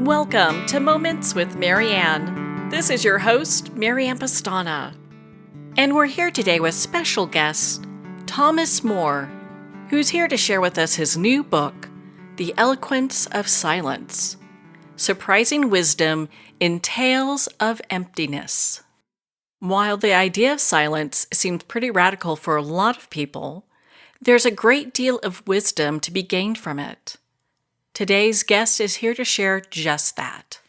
Welcome to Moments with Marianne. This is your host, Marianne Pastana. And we're here today with special guest, Thomas Moore, who's here to share with us his new book, The Eloquence of Silence, Surprising Wisdom in Tales of Emptiness. While the idea of silence seems pretty radical for a lot of people, there's a great deal of wisdom to be gained from it. Today's guest is here to share just that.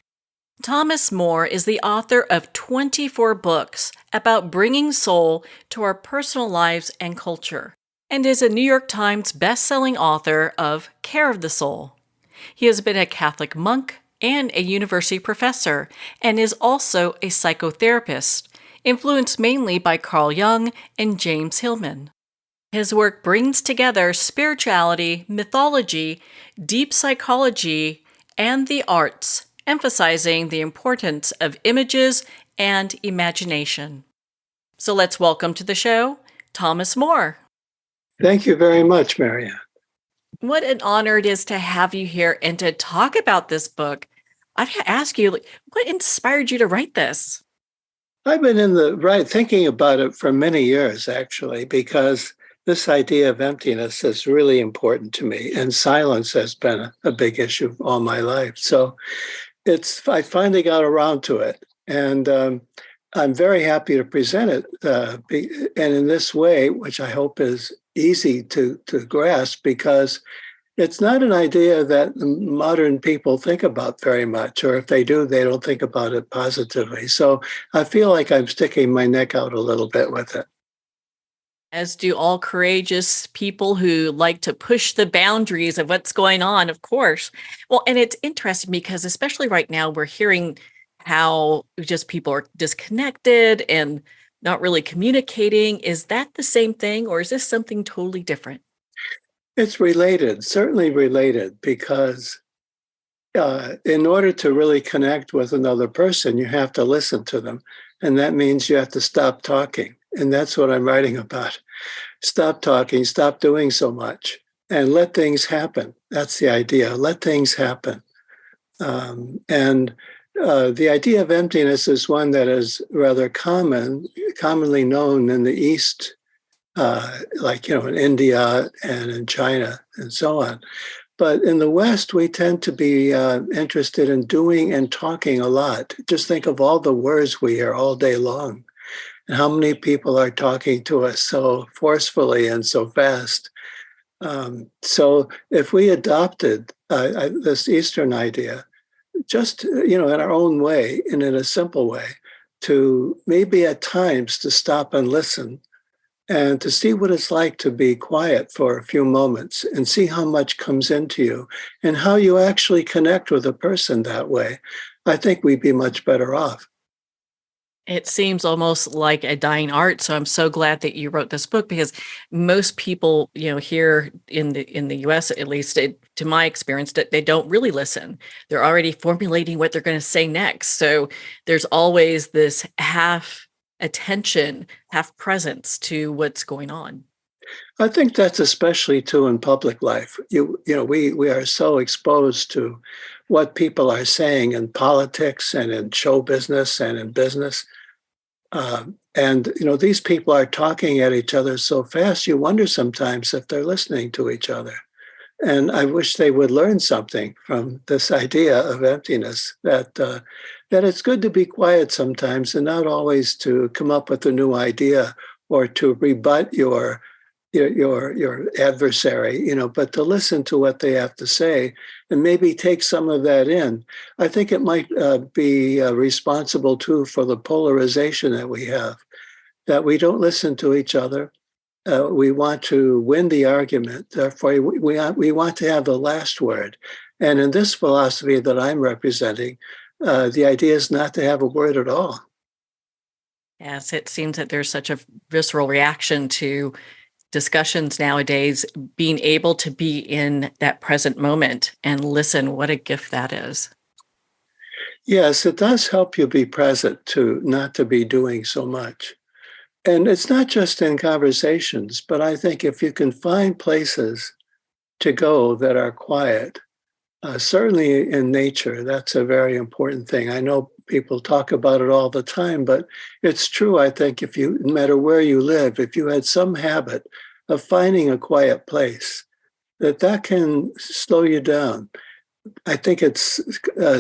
Thomas Moore is the author of 24 books about bringing soul to our personal lives and culture, and is a New York Times best-selling author of Care of the Soul. He has been a Catholic monk and a university professor, and is also a psychotherapist, influenced mainly by Carl Jung and James Hillman. His work brings together spirituality, mythology, deep psychology, and the arts, emphasizing the importance of images and imagination. So let's welcome to the show, Thomas Moore. Thank you very much, Marianne. What an honor it is to have you here and to talk about this book. I've got to ask you, what inspired you to write this? I've been thinking about it for many years, actually, because this idea of emptiness is really important to me, and silence has been a big issue all my life. So I finally got around to it, and I'm very happy to present it, and in this way, which I hope is easy to grasp, because it's not an idea that modern people think about very much, or if they do, they don't think about it positively. So I feel like I'm sticking my neck out a little bit with it. As do all courageous people who like to push the boundaries of what's going on, of course. Well, and it's interesting because especially right now, we're hearing how just people are disconnected and not really communicating. Is that the same thing, or is this something totally different? It's related, certainly related, because in order to really connect with another person, you have to listen to them. And that means you have to stop talking. And that's what I'm writing about. Stop talking, stop doing so much, and let things happen. That's the idea. Let things happen. And the idea of emptiness is one that is rather commonly known in the East, in India and in China and so on. But in the West, we tend to be interested in doing and talking a lot. Just think of all the words we hear all day long, and how many people are talking to us so forcefully and so fast. So if we adopted this Eastern idea, just in our own way and in a simple way, to maybe at times to stop and listen, and to see what it's like to be quiet for a few moments and see how much comes into you and how you actually connect with a person that way, I think we'd be much better off. It seems almost like a dying art. So I'm so glad that you wrote this book, because most people, here in the US, at least to my experience, that they don't really listen. They're already formulating what they're going to say next. So there's always this half attention, half presence to what's going on. I think that's especially true in public life. We are so exposed to what people are saying in politics and in show business and in business. These people are talking at each other so fast, you wonder sometimes if they're listening to each other. And I wish they would learn something from this idea of emptiness, that it's good to be quiet sometimes and not always to come up with a new idea or to rebut your adversary, but to listen to what they have to say and maybe take some of that in. I think it might be responsible too for the polarization that we have, that we don't listen to each other. We want to win the argument. Therefore, we want to have the last word. And in this philosophy that I'm representing, the idea is not to have a word at all. Yes, it seems that there's such a visceral reaction to discussions nowadays. Being able to be in that present moment and listen, what a gift that is. Yes, it does help you be present, to not to be doing so much. And it's not just in conversations, but I think if you can find places to go that are quiet, Certainly in nature, that's a very important thing. I know people talk about it all the time, but it's true. I think if you, no matter where you live, if you had some habit of finding a quiet place, that can slow you down. I think it's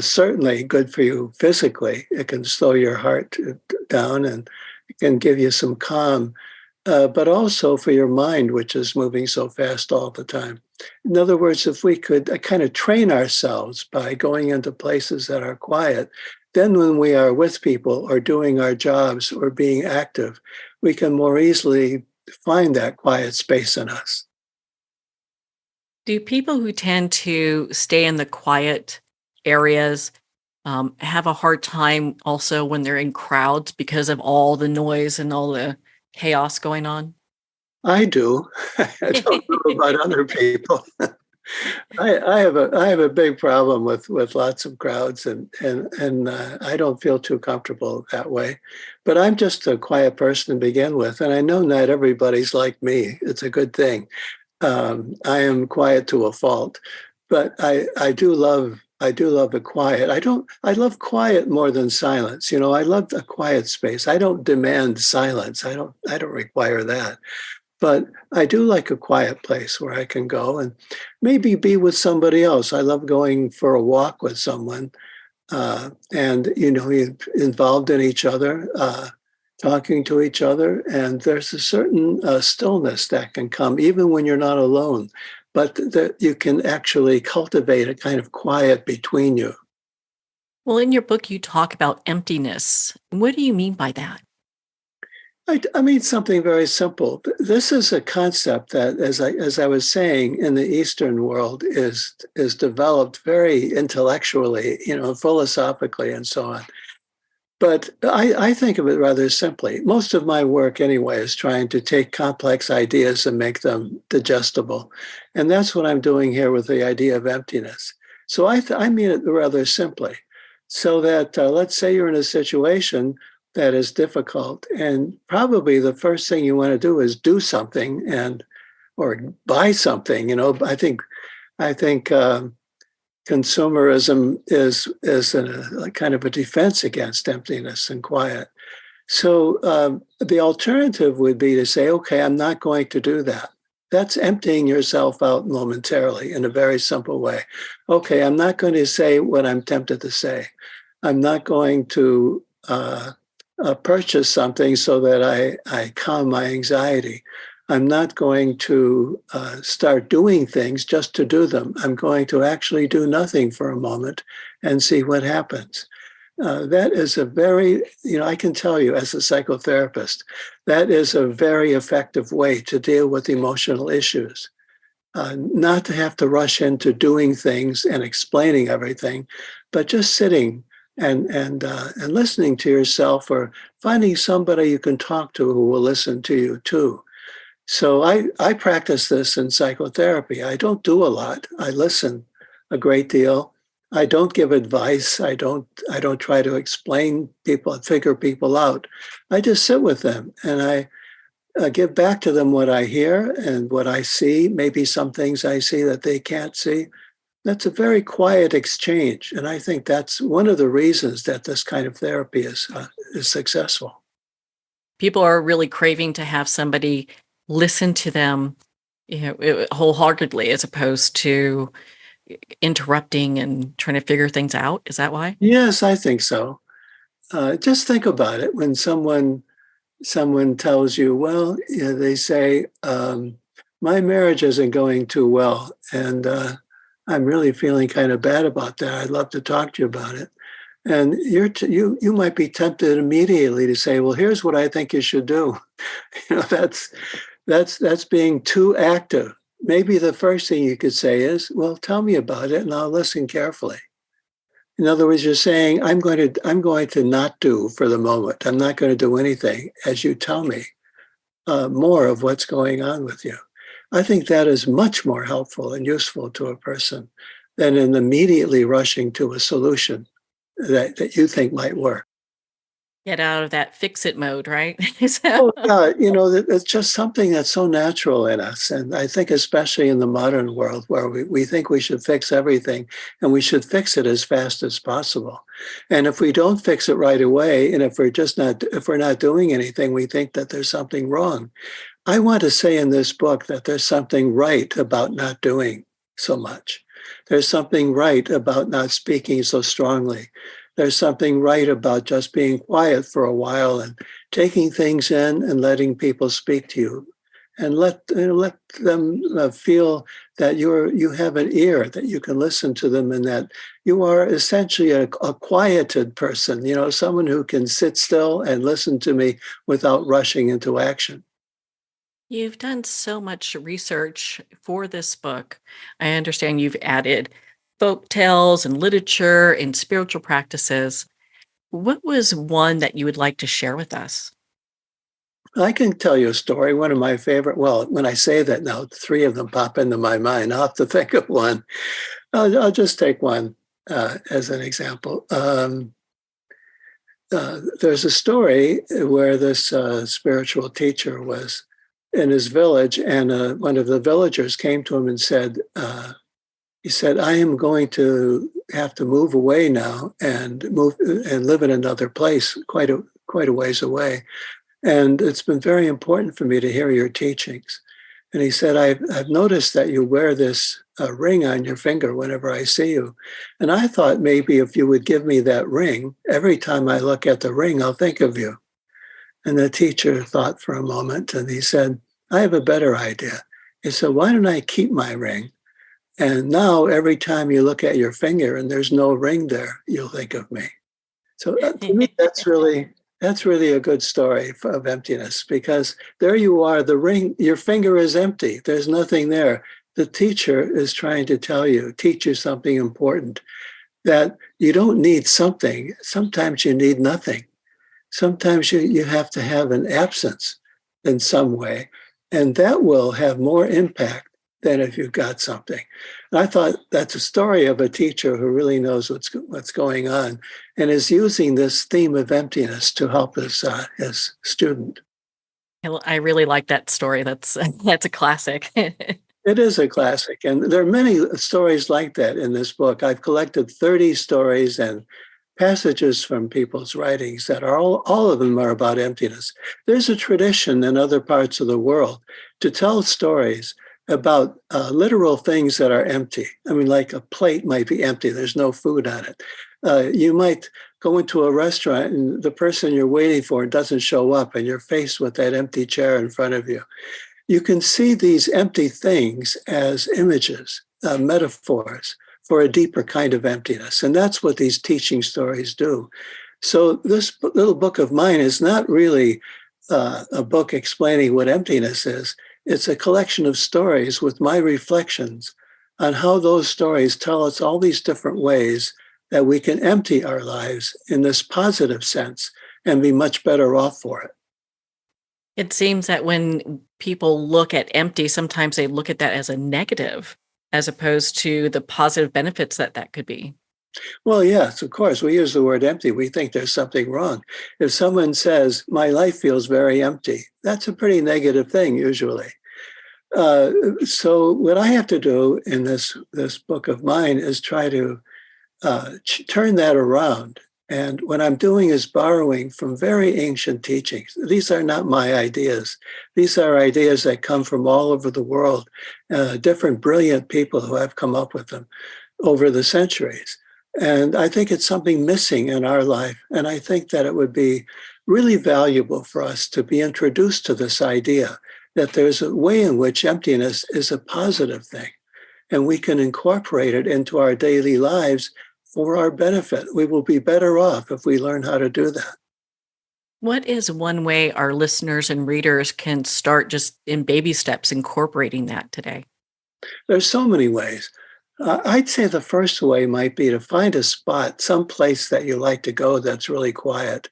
certainly good for you physically. It can slow your heart down and it can give you some calm, but also for your mind, which is moving so fast all the time. In other words, if we could kind of train ourselves by going into places that are quiet, then when we are with people or doing our jobs or being active, we can more easily find that quiet space in us. Do people who tend to stay in the quiet areas have a hard time also when they're in crowds because of all the noise and all the chaos going on? I do. I don't know about other people. I have a big problem with lots of crowds, and I don't feel too comfortable that way. But I'm just a quiet person to begin with, and I know not everybody's like me. It's a good thing. I am quiet to a fault, but I do love the quiet. I love quiet more than silence. You know, I love a quiet space. I don't demand silence. I don't require that. But I do like a quiet place where I can go and maybe be with somebody else. I love going for a walk with someone, and you're involved in each other, talking to each other, and there's a certain stillness that can come even when you're not alone, but that you can actually cultivate a kind of quiet between you. Well, in your book, you talk about emptiness. What do you mean by that? I mean something very simple. This is a concept that, as I was saying, in the Eastern world is developed very intellectually, philosophically, and so on. But I think of it rather simply. Most of my work, anyway, is trying to take complex ideas and make them digestible, and that's what I'm doing here with the idea of emptiness. So I mean it rather simply, so that let's say you're in a situation that is difficult, and probably the first thing you want to do is do something and or buy something. I think consumerism is a kind of a defense against emptiness and quiet. So the alternative would be to say, okay, I'm not going to do that. That's emptying yourself out momentarily in a very simple way. Okay, I'm not going to say what I'm tempted to say. I'm not going to purchase something so that I calm my anxiety. I'm not going to start doing things just to do them. I'm going to actually do nothing for a moment and see what happens. That is a very, I can tell you as a psychotherapist, that is a very effective way to deal with emotional issues. Not to have to rush into doing things and explaining everything, but just sitting and listening to yourself or finding somebody you can talk to who will listen to you too. So I practice this in psychotherapy. I don't do a lot. I listen a great deal. I don't give advice. I don't try to explain people, figure people out. I just sit with them and I give back to them what I hear and what I see, maybe some things I see that they can't see. That's a very quiet exchange. And I think that's one of the reasons that this kind of therapy is successful. People are really craving to have somebody listen to them, wholeheartedly as opposed to interrupting and trying to figure things out. Is that why? Yes, I think so. Just think about it when someone tells you, well, they say, my marriage isn't going too well, and I'm really feeling kind of bad about that. I'd love to talk to you about it. And you might be tempted immediately to say, well, here's what I think you should do. That's being too active. Maybe the first thing you could say is, well, tell me about it and I'll listen carefully. In other words, you're saying, I'm going to not do for the moment. I'm not going to do anything as you tell me more of what's going on with you. I think that is much more helpful and useful to a person than in immediately rushing to a solution that you think might work. Get out of that fix-it mode, right? So Oh, yeah, it's just something that's so natural in us. And I think especially in the modern world where we think we should fix everything and we should fix it as fast as possible. And if we don't fix it right away, and if we're not doing anything, we think that there's something wrong. I want to say in this book that there's something right about not doing so much. There's something right about not speaking so strongly. There's something right about just being quiet for a while and taking things in and letting people speak to you, and let them feel that you have an ear, that you can listen to them, and that you are essentially a quieted person. Someone who can sit still and listen to me without rushing into action. you've done so much research for this book. I understand you've added folk tales and literature and spiritual practices. What was one that you would like to share with us? I can tell you a story. One of my favorite, well, when I say that now, three of them pop into my mind. I'll have to think of one. I'll just take one as an example. There's a story where this spiritual teacher was in his village, and one of the villagers came to him and he said, I am going to have to move away now and move and live in another place quite a ways away. And it's been very important for me to hear your teachings. And he said, I've noticed that you wear this ring on your finger whenever I see you. And I thought maybe if you would give me that ring, every time I look at the ring, I'll think of you. And the teacher thought for a moment and he said, I have a better idea. He said, why don't I keep my ring? And now every time you look at your finger and there's no ring there, you'll think of me. So to me, that's really a good story of emptiness, because there you are, the ring, your finger is empty. There's nothing there. The teacher is trying to teach you something important, that you don't need something. Sometimes you need nothing. Sometimes you have to have an absence in some way, and that will have more impact than if you've got something. And I thought that's a story of a teacher who really knows what's going on and is using this theme of emptiness to help his student. I really like that story. That's that's a classic. It is a classic, and there are many stories like that in this book. I've collected 30 stories and passages from people's writings that are all of them are about emptiness. There's a tradition in other parts of the world to tell stories about literal things that are empty. I mean, like a plate might be empty, there's no food on it. You might go into a restaurant and the person you're waiting for doesn't show up, and you're faced with that empty chair in front of you. You can see these empty things as images, metaphors for a deeper kind of emptiness. And that's what these teaching stories do. So this little book of mine is not really a book explaining what emptiness is. It's a collection of stories with my reflections on how those stories tell us all these different ways that we can empty our lives in this positive sense and be much better off for it. It seems that when people look at empty, sometimes they look at that as a negative, as opposed to the positive benefits that that could be. Well, yes, of course, we use the word empty. We think there's something wrong. If someone says, my life feels very empty, that's a pretty negative thing usually. So what I have to do in this book of mine is try to turn that around. And what I'm doing is borrowing from very ancient teachings. These are not my ideas. These are ideas that come from all over the world, different brilliant people who have come up with them over the centuries. And I think it's something missing in our life. And I think that it would be really valuable for us to be introduced to this idea that there's a way in which emptiness is a positive thing, and we can incorporate it into our daily lives for our benefit. We will be better off if we learn how to do that. What is one way our listeners and readers can start just in baby steps incorporating that today? There's so many ways. I'd say the first way might be to find a spot, some place that you like to go that's really quiet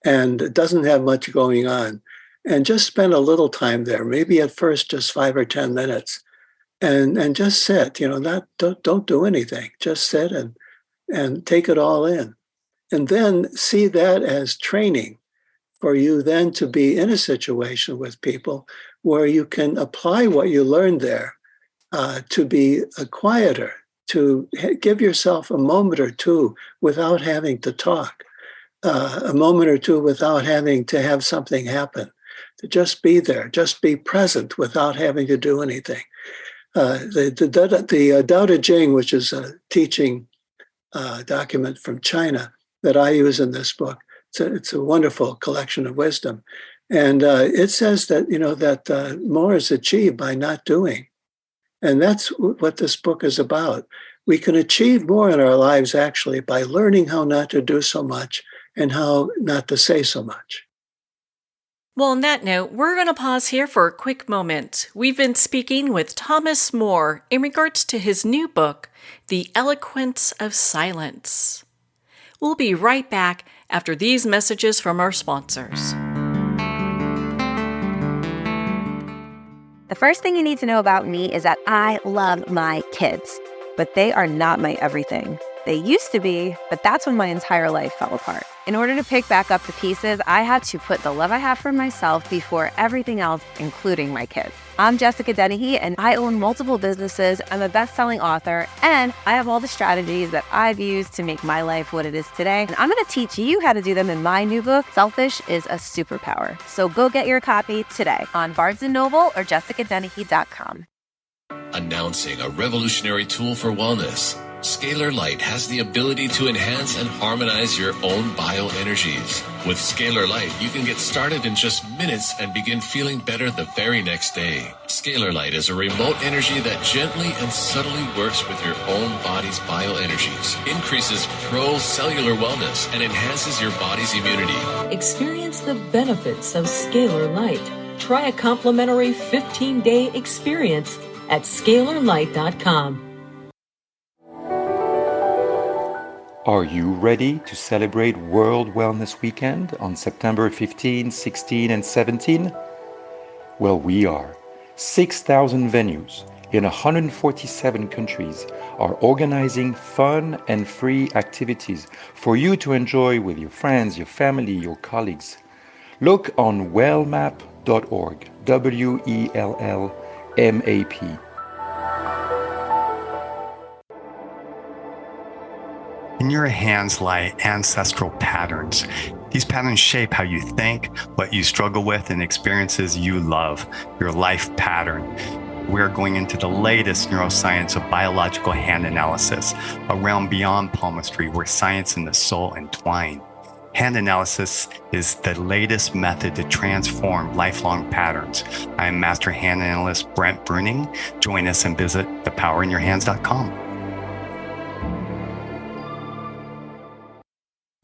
and it doesn't have much going on, and just spend a little time there. Maybe at first just 5 or 10 minutes, and just sit. Not don't do anything. Just sit and take it all in. and then see that as training for you then to be in a situation with people where you can apply what you learned there to be quieter, to give yourself a moment or two without having to talk, a moment or two without having to have something happen, to just be there, just be present without having to do anything. The Tao Te Ching, which is a teaching document from China that I use in this book, it's a wonderful collection of wisdom. And it says that, that more is achieved by not doing. And that's what this book is about. We can achieve more in our lives, actually, by learning how not to do so much and how not to say so much. Well, on that note, we're going to pause here for a quick moment. We've been speaking with Thomas More in regards to his new book, The Eloquence of Silence. We'll be right back after these messages from our sponsors. The first thing you need to know about me is that I love my kids, but they are not my everything. They used to be, but that's when my entire life fell apart. In order to pick back up the pieces, I had to put the love I have for myself before everything else, including my kids. I'm Jessica Dennehy, and I own multiple businesses. I'm a best-selling author, and I have all the strategies that I've used to make my life what it is today. And I'm going to teach you how to do them in my new book, Selfish is a Superpower. So go get your copy today on Barnes & Noble or jessicadennehy.com. Announcing a revolutionary tool for wellness. Scalar Light has the ability to enhance and harmonize your own bioenergies. With Scalar Light, you can get started in just minutes and begin feeling better the very next day. Scalar Light is a remote energy that gently and subtly works with your own body's bioenergies, increases pro-cellular wellness, and enhances your body's immunity. Experience the benefits of Scalar Light. Try a complimentary 15-day experience at scalarlight.com. Are you ready to celebrate World Wellness Weekend on September 15, 16, and 17? Well, we are. 6,000 venues in 147 countries are organizing fun and free activities for you to enjoy with your friends, your family, your colleagues. Look on wellmap.org, WELLMAP. In your hands lie ancestral patterns. These patterns shape how you think, what you struggle with, and experiences you love, your life pattern. We're going into the latest neuroscience of biological hand analysis, a realm beyond palmistry where science and the soul entwine. Hand analysis is the latest method to transform lifelong patterns. I am Master Hand Analyst Brent Bruning. Join us and visit thepowerinyourhands.com.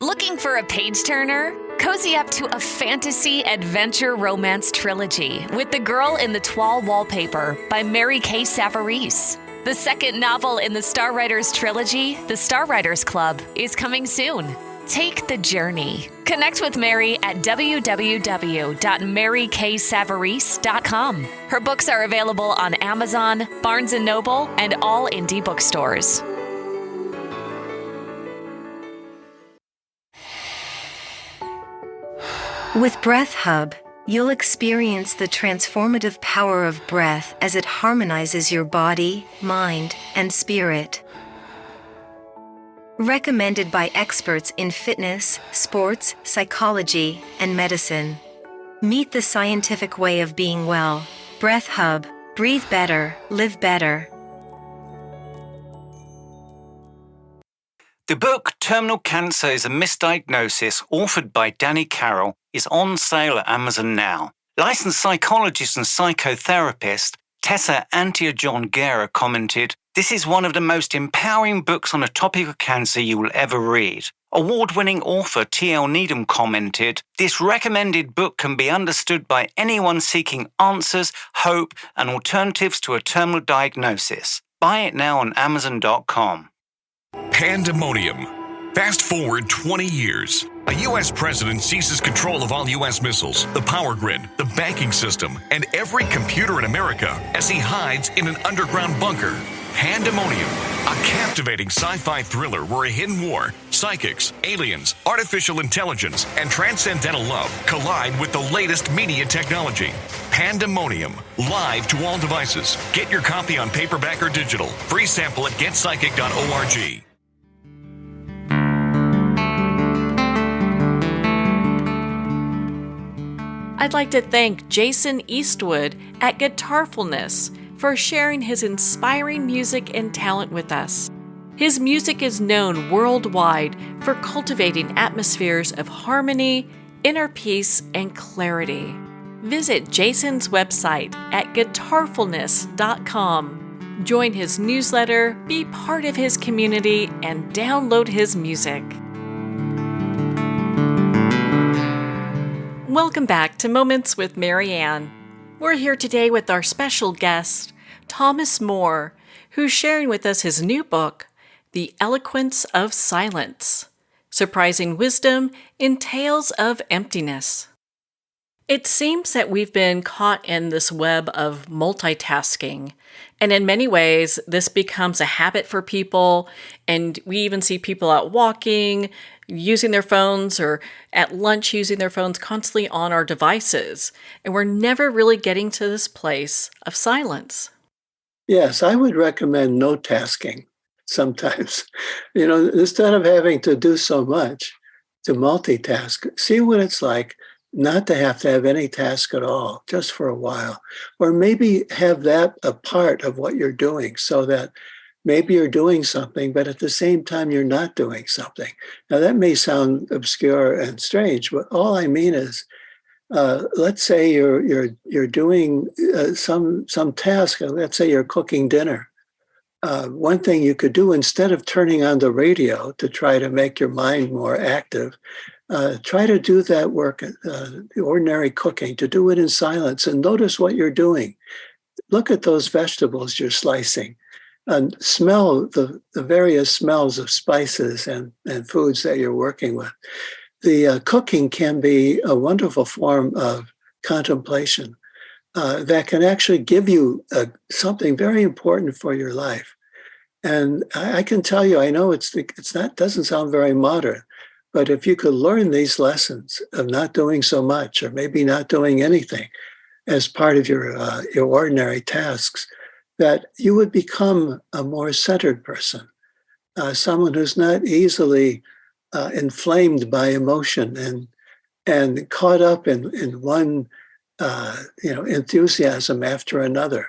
Looking for a page-turner? Cozy up to a fantasy adventure romance trilogy with The Girl in the Toile Wallpaper by Mary Kay Savarese. The second novel in the Star Writers trilogy, The Star Writers Club, is coming soon. Take the journey. Connect with Mary at www.maryksavarese.com. Her books are available on Amazon, Barnes & Noble, and all indie bookstores. With Breath Hub, you'll experience the transformative power of breath as it harmonizes your body, mind, and spirit. Recommended by experts in fitness, sports, psychology, and medicine. Meet the scientific way of being well. Breath Hub. Breathe better, live better. The book Terminal Cancer is a Misdiagnosis, authored by Danny Carroll, is on sale at Amazon now. Licensed psychologist and psychotherapist Tessa Antiojon-Guerra commented, "This is one of the most empowering books on the topic of cancer you will ever read." Award-winning author T.L. Needham commented, "This recommended book can be understood by anyone seeking answers, hope, and alternatives to a terminal diagnosis. Buy it now on Amazon.com. Pandemonium. Fast forward 20 years. A U.S. president seizes control of all U.S. missiles, the power grid, the banking system, and every computer in America as he hides in an underground bunker. Pandemonium, a captivating sci-fi thriller where a hidden war, psychics, aliens, artificial intelligence, and transcendental love collide with the latest media technology. Pandemonium, live to all devices. Get your copy on paperback or digital. Free sample at getpsychic.org. I'd like to thank Jason Eastwood at Guitarfulness for sharing his inspiring music and talent with us. His music is known worldwide for cultivating atmospheres of harmony, inner peace, and clarity. Visit Jason's website at guitarfulness.com. Join his newsletter, be part of his community, and download his music. Welcome back to Moments with Mary Ann. We're here today with our special guest, Thomas Moore, who's sharing with us his new book, The Eloquence of Silence, Surprising Wisdom in Tales of Emptiness. It seems that we've been caught in this web of multitasking, and in many ways, this becomes a habit for people, and we even see people out walking, using their phones, or at lunch using their phones constantly on our devices, and we're never really getting to this place of silence. Yes, I would recommend no tasking sometimes. Instead of having to do so much to multitask, see what it's like not to have any task at all, just for a while. Or maybe have that a part of what you're doing so that maybe you're doing something, but at the same time, you're not doing something. Now, that may sound obscure and strange, but all I mean is, let's say you're doing some task. Let's say you're cooking dinner. One thing you could do, instead of turning on the radio to try to make your mind more active, try to do that work, the ordinary cooking, to do it in silence and notice what you're doing. Look at those vegetables you're slicing and smell the various smells of spices and foods that you're working with. The cooking can be a wonderful form of contemplation that can actually give you something very important for your life. And I can tell you, I know doesn't sound very modern, but if you could learn these lessons of not doing so much, or maybe not doing anything as part of your ordinary tasks, that you would become a more centered person, someone who's not easily inflamed by emotion and caught up in one enthusiasm after another,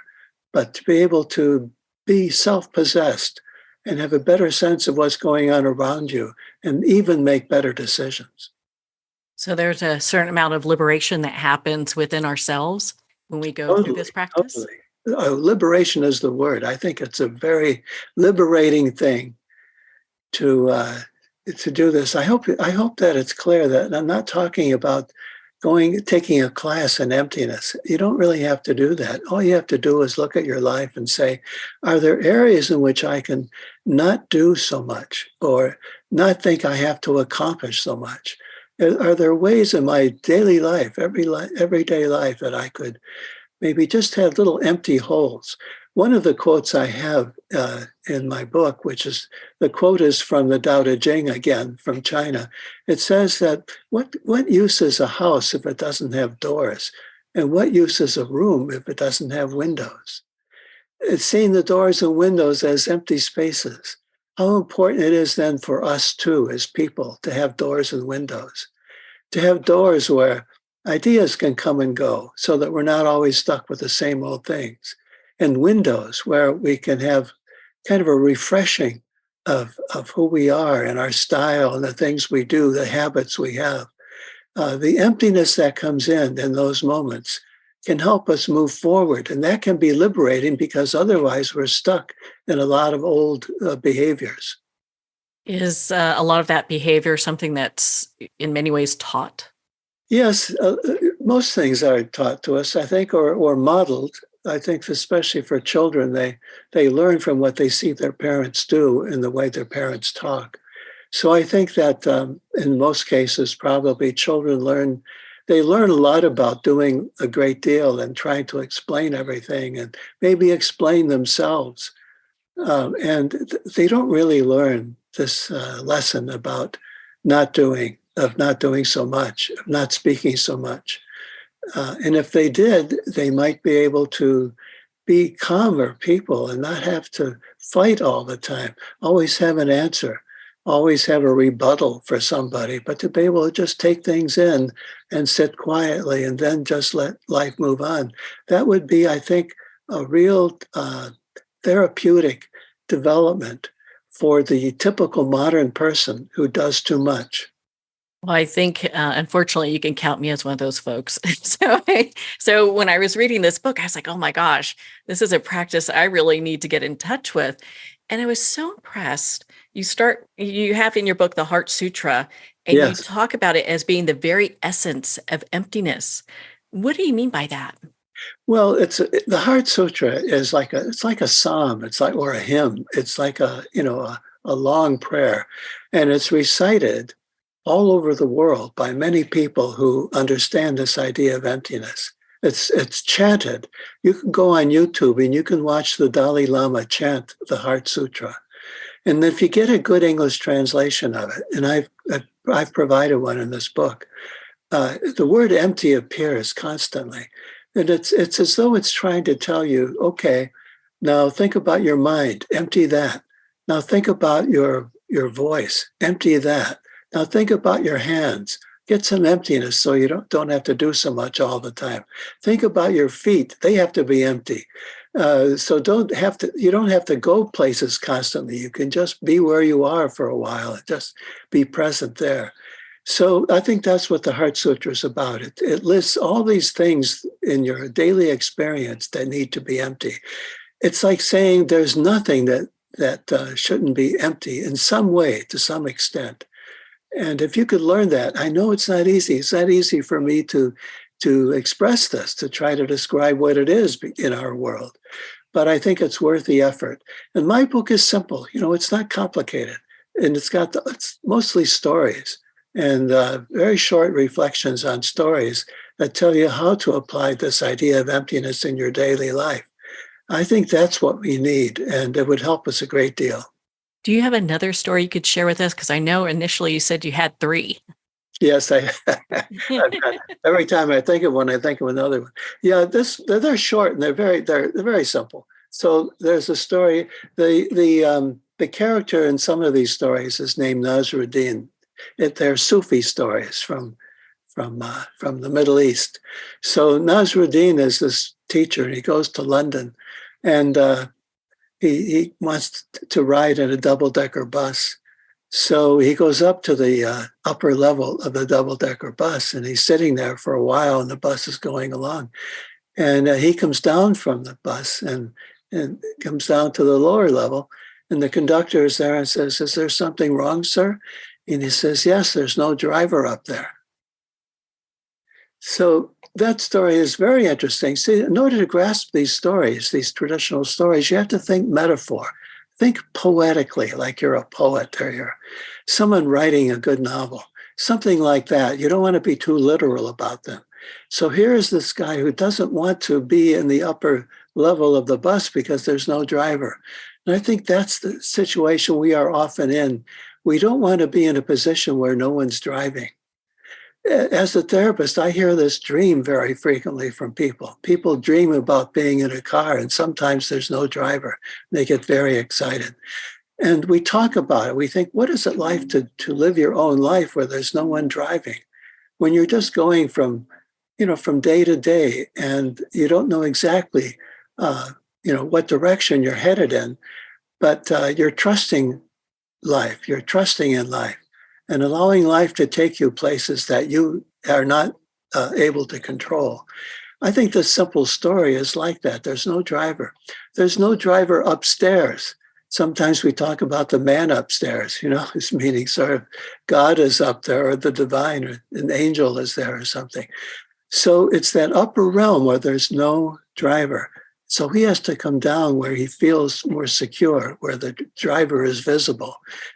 but to be able to be self-possessed and have a better sense of what's going on around you and even make better decisions. So there's a certain amount of liberation that happens within ourselves when we go through this practice? Totally. Liberation is the word. I think it's a very liberating thing to do this. I hope that it's clear that I'm not talking about taking a class in emptiness. You don't really have to do that. All you have to do is look at your life and say, are there areas in which I can not do so much or not think I have to accomplish so much? Are there ways in my daily life, everyday life, that I could maybe just have little empty holes? One of the quotes I have in my book, the quote is from the Tao Te Ching, again, from China. It says that what use is a house if it doesn't have doors? And what use is a room if it doesn't have windows? It's seeing the doors and windows as empty spaces. How important it is then for us too, as people, to have doors and windows, to have doors where ideas can come and go so that we're not always stuck with the same old things, and windows where we can have kind of a refreshing of who we are and our style and the things we do, the habits we have. The emptiness that comes in those moments can help us move forward. And that can be liberating because otherwise we're stuck in a lot of old behaviors. Is a lot of that behavior something that's in many ways taught? Yes, most things are taught to us, I think, or modeled. I think especially for children, they learn from what they see their parents do and the way their parents talk. So I think that in most cases, probably children learn a lot about doing a great deal and trying to explain everything and maybe explain themselves They don't really learn this lesson about not doing so much, of not speaking so much. And if they did, they might be able to be calmer people and not have to fight all the time, always have an answer, always have a rebuttal for somebody, but to be able to just take things in and sit quietly and then just let life move on. That would be, I think, a real therapeutic development for the typical modern person who does too much. Well, I think, unfortunately, you can count me as one of those folks. So when I was reading this book, I was like, oh my gosh, this is a practice I really need to get in touch with. And I was so impressed. You have in your book the Heart Sutra, and you Yes. talk about it as being the very essence of emptiness. What do you mean by that? Well, the Heart Sutra is it's like a psalm. It's like, or a hymn. It's like a long prayer, and it's recited all over the world by many people who understand this idea of emptiness. It's chanted. You can go on YouTube and you can watch the Dalai Lama chant the Heart Sutra. And if you get a good English translation of it, and I've provided one in this book, the word empty appears constantly. And it's as though it's trying to tell you, okay, now think about your mind, empty that. Now think about your voice, empty that. Now think about your hands. Get some emptiness so you don't have to do so much all the time. Think about your feet. They have to be empty. So you don't have to go places constantly. You can just be where you are for a while and just be present there. So I think that's what the Heart Sutra is about. It lists all these things in your daily experience that need to be empty. It's like saying there's nothing that shouldn't be empty in some way, to some extent. And if you could learn that, I know it's not easy. It's not easy for me to express this, to try to describe what it is in our world. But I think it's worth the effort. And my book is simple. It's not complicated. And it's mostly stories and very short reflections on stories that tell you how to apply this idea of emptiness in your daily life. I think that's what we need, and it would help us a great deal. Do you have another story you could share with us? Because I know initially you said you had 3. Yes, every time I think of one, I think of another one. Yeah, they're short and they're very simple. So there's a story. The character in some of these stories is named Nasruddin. They're Sufi stories from the Middle East. So Nasruddin is this teacher, and he goes to London, and he wants to ride in a double-decker bus. So he goes up to the upper level of the double-decker bus, and he's sitting there for a while, and the bus is going along. And he comes down from the bus and comes down to the lower level, and the conductor is there and says, "Is there something wrong, sir?" And he says, "Yes, there's no driver up there." So that story is very interesting. See, in order to grasp these stories, these traditional stories, you have to think metaphor. Think poetically, like you're a poet or you're someone writing a good novel, something like that. You don't want to be too literal about them. So here is this guy who doesn't want to be in the upper level of the bus because there's no driver. And I think that's the situation we are often in. We don't want to be in a position where no one's driving. As a therapist, I hear this dream very frequently from people. People dream about being in a car, and sometimes there's no driver. They get very excited. And we talk about it. We think, what is it like to live your own life where there's no one driving? When you're just going from day to day, and you don't know exactly, what direction you're headed in, but you're trusting life. You're trusting in life. And allowing life to take you places that you are not able to control. I think the simple story is like that. There's no driver. There's no driver upstairs. Sometimes we talk about the man upstairs, it's meaning sort of God is up there or the divine or an angel is there or something. So it's that upper realm where there's no driver. So he has to come down where he feels more secure, where the driver is visible.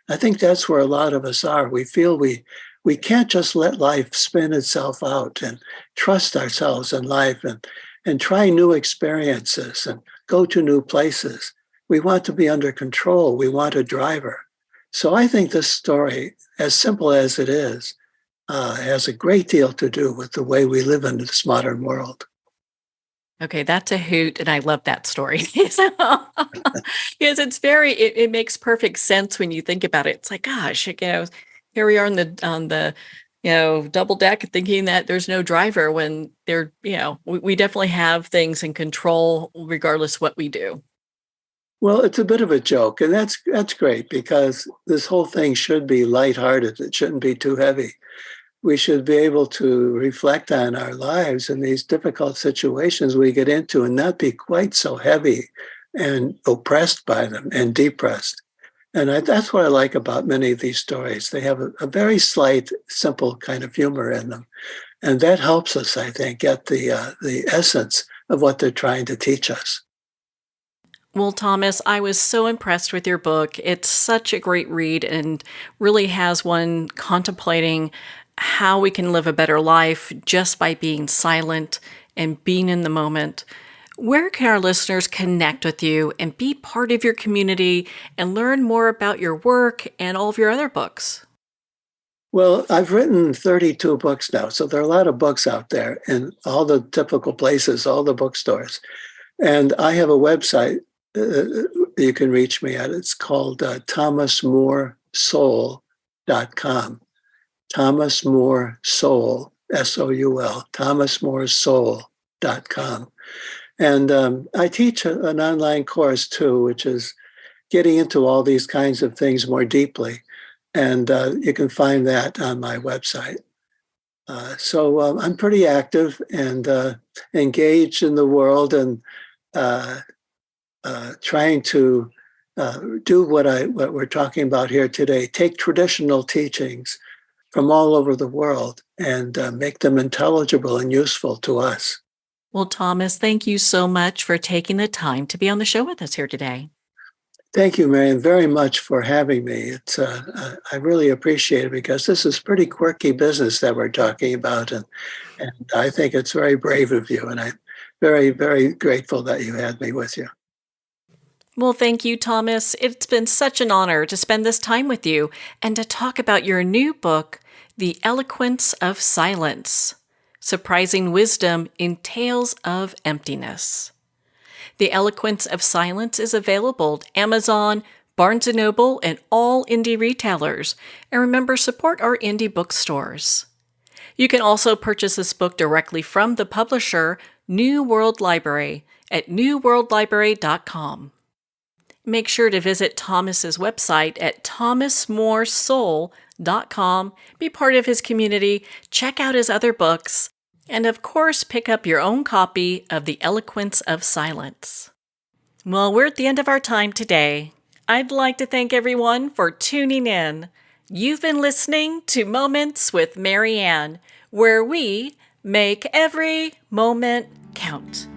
I think that's where a lot of us are. We feel we can't just let life spin itself out and trust ourselves in life and try new experiences and go to new places. We want to be under control. We want a driver. So I think this story, as simple as it is, has a great deal to do with the way we live in this modern world. Okay, that's a hoot, and I love that story. So, yes, it makes perfect sense when you think about it. It's like, gosh, here we are on the double deck thinking that there's no driver when we definitely have things in control regardless what we do. Well, it's a bit of a joke, and that's great because this whole thing should be lighthearted. It shouldn't be too heavy. We should be able to reflect on our lives and these difficult situations we get into and not be quite so heavy and oppressed by them and depressed. And that's what I like about many of these stories. They have a very slight, simple kind of humor in them. And that helps us, I think, get the essence of what they're trying to teach us. Well, Thomas, I was so impressed with your book. It's such a great read and really has one contemplating how we can live a better life just by being silent and being in the moment. Where can our listeners connect with you and be part of your community and learn more about your work and all of your other books? Well, I've written 32 books now, so there are a lot of books out there in all the typical places, all the bookstores. And I have a website you can reach me at. It's called thomasmoresoul.com. Thomas More Soul, S-O-U-L, thomasmoresoul.com. And I teach an online course too, which is getting into all these kinds of things more deeply. And you can find that on my website. So I'm pretty active and engaged in the world and trying to do what we're talking about here today, take traditional teachings from all over the world and make them intelligible and useful to us. Well, Thomas, thank you so much for taking the time to be on the show with us here today. Thank you, Marian, very much for having me. It's I really appreciate it because this is pretty quirky business that we're talking about, and I think it's very brave of you, and I'm very, very grateful that you had me with you. Well, thank you, Thomas. It's been such an honor to spend this time with you and to talk about your new book, The Eloquence of Silence: Surprising Wisdom in Tales of Emptiness. The Eloquence of Silence is available at Amazon, Barnes & Noble, and all indie retailers. And remember, support our indie bookstores. You can also purchase this book directly from the publisher, New World Library, at newworldlibrary.com. Make sure to visit Thomas's website at thomasmoresoul.com, be part of his community, check out his other books, and of course, pick up your own copy of The Eloquence of Silence. Well, we're at the end of our time today. I'd like to thank everyone for tuning in. You've been listening to Moments with Marianne, where we make every moment count.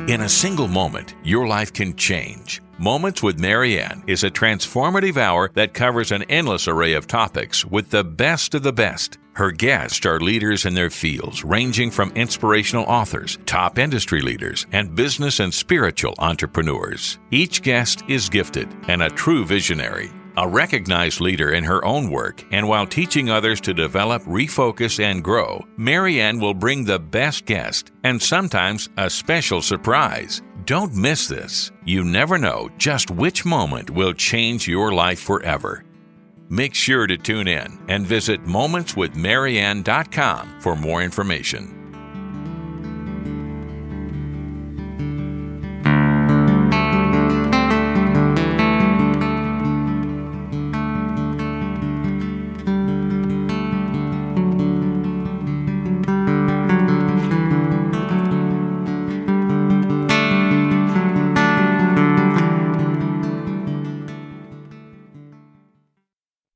In a single moment, your life can change. Moments with Marianne is a transformative hour that covers an endless array of topics with the best of the best. Her guests are leaders in their fields, ranging from inspirational authors, top industry leaders, and business and spiritual entrepreneurs. Each guest is gifted and a true visionary, a recognized leader in her own work, and while teaching others to develop, refocus, and grow, Marianne will bring the best guest and sometimes a special surprise. Don't miss this. You never know just which moment will change your life forever. Make sure to tune in and visit momentswithmarianne.com for more information.